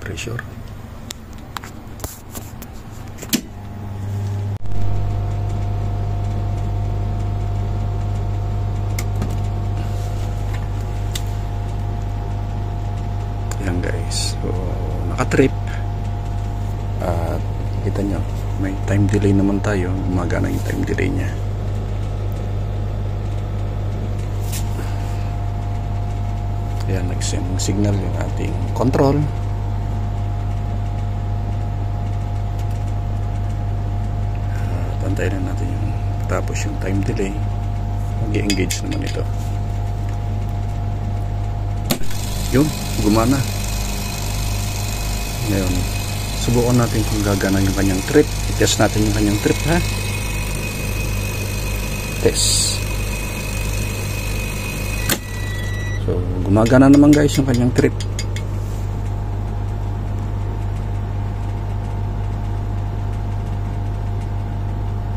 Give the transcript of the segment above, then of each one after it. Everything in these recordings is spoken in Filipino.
pressure. Yan guys, so naka-trip at kita nyo may time delay naman tayo, gumagana yung time delay nya. Ayan, nag-send signal yung ating control. Pantayin na natin yung tapos yung time delay, mag-engage naman ito. Yun, gumana. Ngayon, subukan natin kung gagana yung kanyang trip. I-test natin yung kanyang trip, ha? Test. So, gumagana naman guys yung kanyang trip.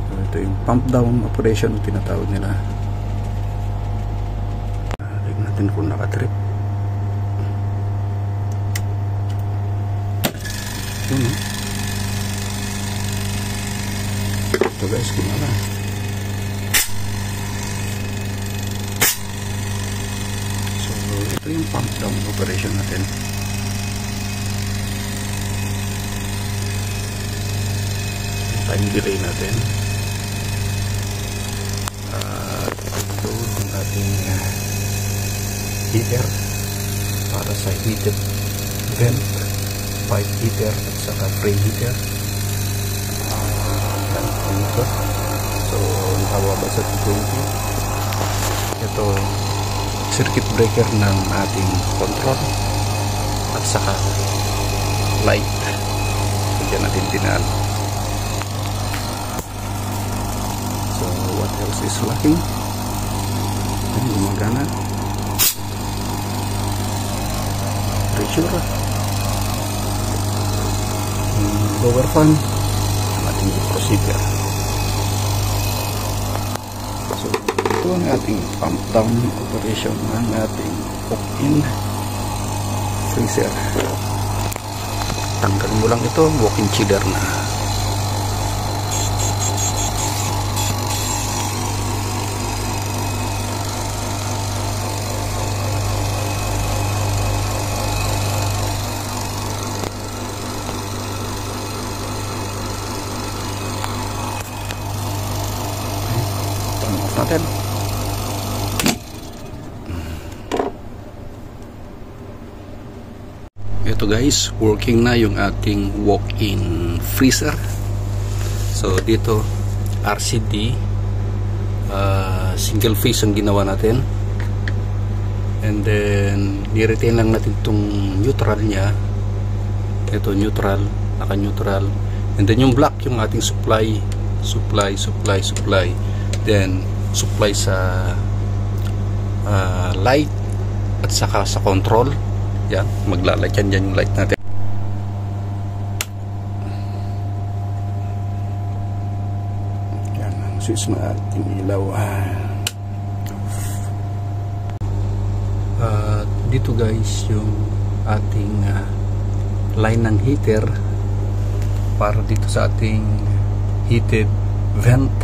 So, ito yung pump down operation tinatawag nila. Tignan natin kung nakatrip. Yun, no? Ito guys, gumana. So, ito yung pump down operation natin. Time delay natin. Ito yung ating heater para sa heated vent, pipe heater at saka frame heater. So, nakawaba sa 220. Ito, circuit breaker ng ating control at saka light. So, dyan natin tinaan. So, what else is lacking? Ayan, gumagana. Pressure. Lower fan. Ating procedure. So, ito ang ating pump down operation ng ating walk-in freezer. Tanggalin mo lang ito, walk-in chiller na. Natin. Ito guys, working na yung ating walk-in freezer. So dito RCD single phase ang ginawa natin, and then ni-retain lang natin itong neutral nya. Ito neutral, naka-neutral, and then yung black yung ating supply, then supply sa light at saka sa control. Yan, maglalight yan dyan yung light natin. Yan ang switch na ating ilaw. Dito guys yung ating line ng heater para dito sa ating heated vent,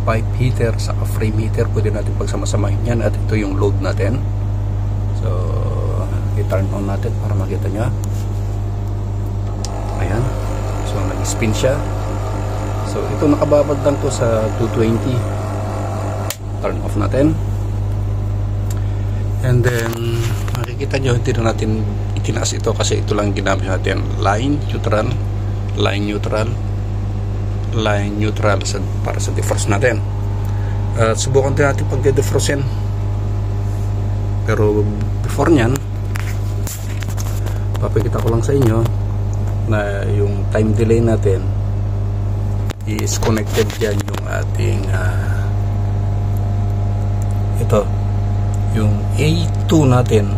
pipe heater saka frame heater. Pwede natin pagsama-samahin yan, at ito yung load natin. So i-turn on natin para makita nyo. Ayan, so nag-spin siya. So ito nakababad lang to sa 220. Turn off natin, and then makikita nyo hindi na natin itinaas ito kasi ito lang ginamit natin, line neutral, para sa defrost natin. Subukan din natin pag-defrostin, pero before nyan papakita ko lang sa inyo na yung time delay natin is connected dyan yung ating ito yung A2 natin,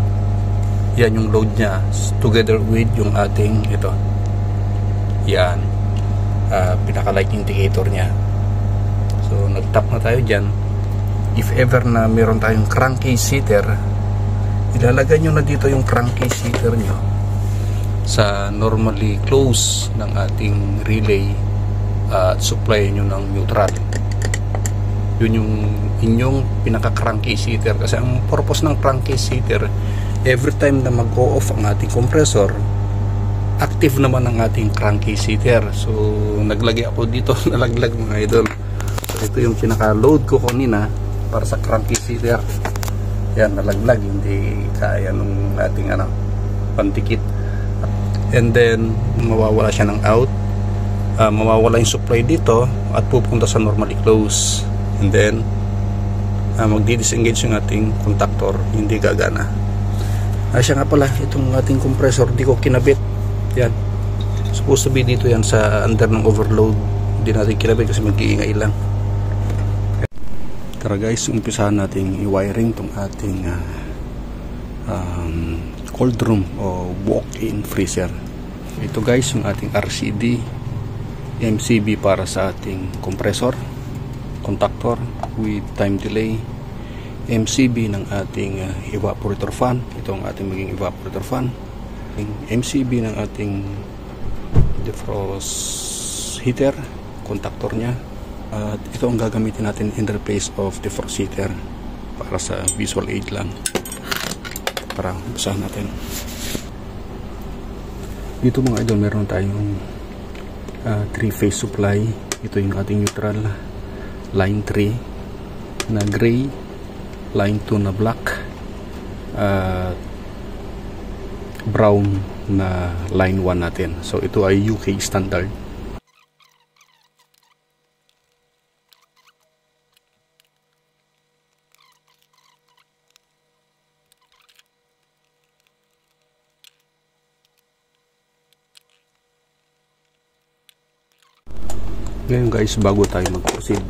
yan yung load nya together with yung ating ito, yan pinaka light indicator nya. So nag-tap na tayo dyan. If ever na meron tayong crankcase heater, ilalagay nyo na dito yung crankcase heater nyo. sa normally close ng ating relay at supply nyo ng neutral. Yun yung inyong pinaka crankcase heater, kasi ang purpose ng crankcase heater, every time na mag-o-off ang ating compressor, active naman ang ating crankcase heater. So naglagay ako dito nalaglag mga idol. So ito yung pinaka load ko kanina para sa crankcase heater. Yan, nalaglag, hindi kaya nung ating pantikit. And then mawawala siya ng out, mawawala yung supply dito at pupunta sa normally close. And then magdi-disengage yung ating contactor, hindi gagana. Siya nga pala, itong ating compressor di ko kinabit. Yan, supposed to be dito yan sa under ng overload. Hindi natin kinabit kasi mag-iingay lang. Tara guys, umpisahan natin i-wiring tong ating cold room o walk-in freezer. Ito guys, yung ating RCD MCB para sa ating compressor, contactor with time delay, MCB ng ating evaporator fan. Ito ang ating maging evaporator fan, MCB ng ating defrost heater, contactor nya. At ito ang gagamitin natin in replace of defrost heater para sa visual aid lang. Para usahan natin. Dito mga idol, meron tayong 3-phase supply. Ito yung ating neutral, line 3 na gray, line 2 na black, brown na line 1 natin. So ito ay UK standard. Ngayon guys, bago tayo mag-proceed,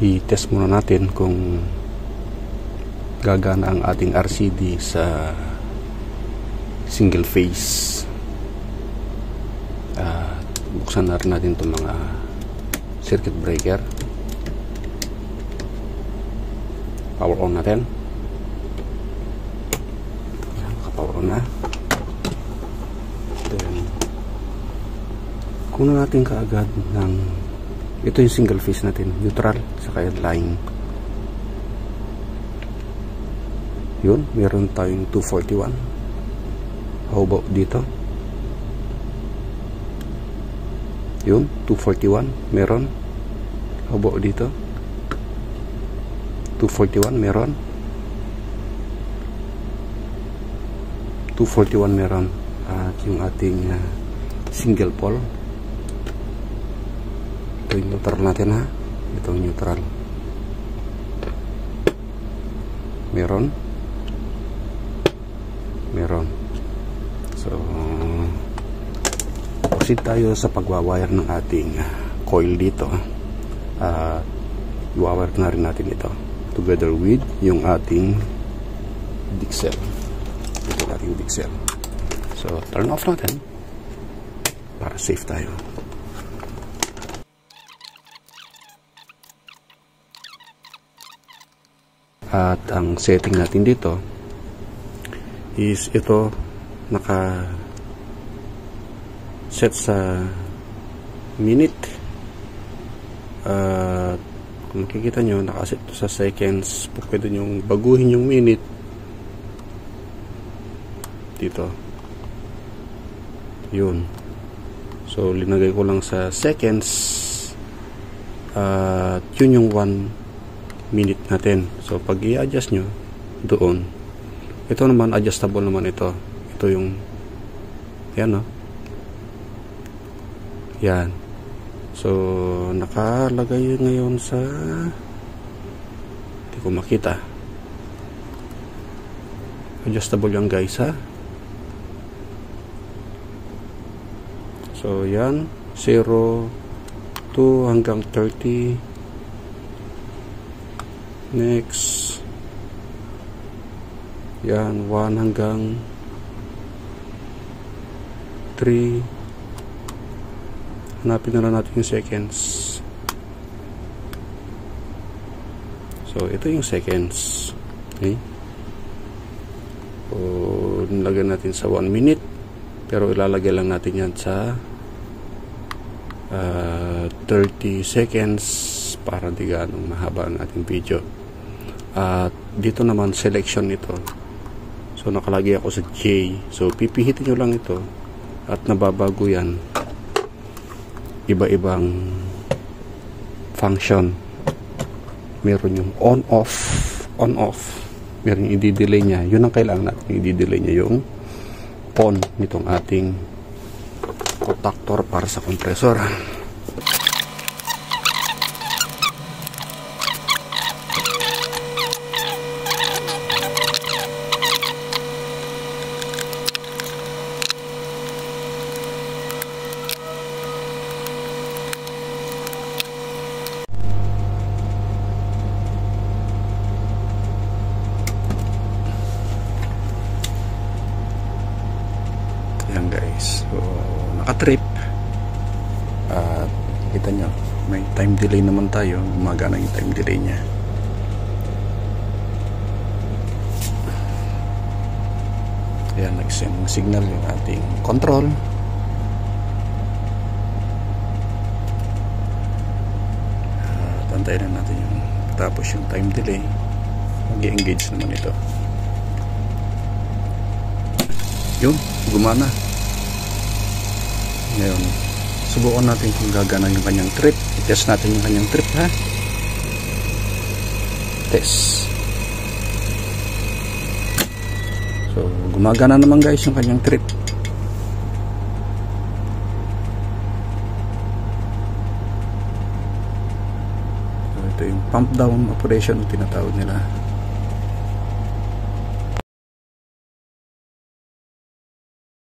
i-test muna natin kung gagana ang ating RCD sa single phase. Buksan na rin natin itong mga circuit breaker. Power on natin. Power on na. Then kunan natin kaagad ng ito yung single phase natin, neutral saka line. Yun, meron tayong 241. How about dito? Yun, 241 meron. How about dito? 241 meron. 241 meron. At yung ating single pole, ito yung neutral natin ha. Ito yung neutral. Meron. Meron. So proceed tayo sa pagwawire ng ating coil dito. I-wire na rin natin ito together with yung ating Dixel. Ito ating Dixel. So turn off natin para safe tayo. At ang setting natin dito is ito, naka set sa minute. Kung makikita nyo, nakaset ito sa seconds. Pwede nyo baguhin yung minute dito. Yun. So linagay ko lang sa seconds. Yun yung 1 minute natin. So pag i-adjust nyo doon, ito naman adjustable naman ito. Ito yung yan, no? Yan. So nakalagay ngayon sa, hindi ko makita. Adjustable yan guys ha. So yan, 0 to hanggang 30. Next, yan, 1 hanggang 3. Hanapin na lang natin yung seconds. So ito yung seconds. Okay, so nilagay natin sa 1 minute, pero ilalagay lang natin yan sa 30 seconds para di ganong mahaba ang ating video. At dito naman selection nito, so nakalagay ako sa J, so pipihitin nyo lang ito at nababago yan, iba-ibang function. Meron yung on off, meron yung i-delay nya, yun ang kailangan natin, i-delay nya yung PON nitong ating contactor para sa compressor. Yan guys, so nakatrip at kita nyo may time delay naman tayo, gumagana yung time delay nya. Ayan, nag-send signal yung ating control. Tantayin na natin yung tapos yung time delay, mag-engage naman ito. Yun, gumana. Ngayon, subukan natin kung gagana yung kanyang trip. I-test natin yung kanyang trip, ha? Test. So, gumagana naman guys yung kanyang trip. So, ito yung pump down operation na tinatawag nila.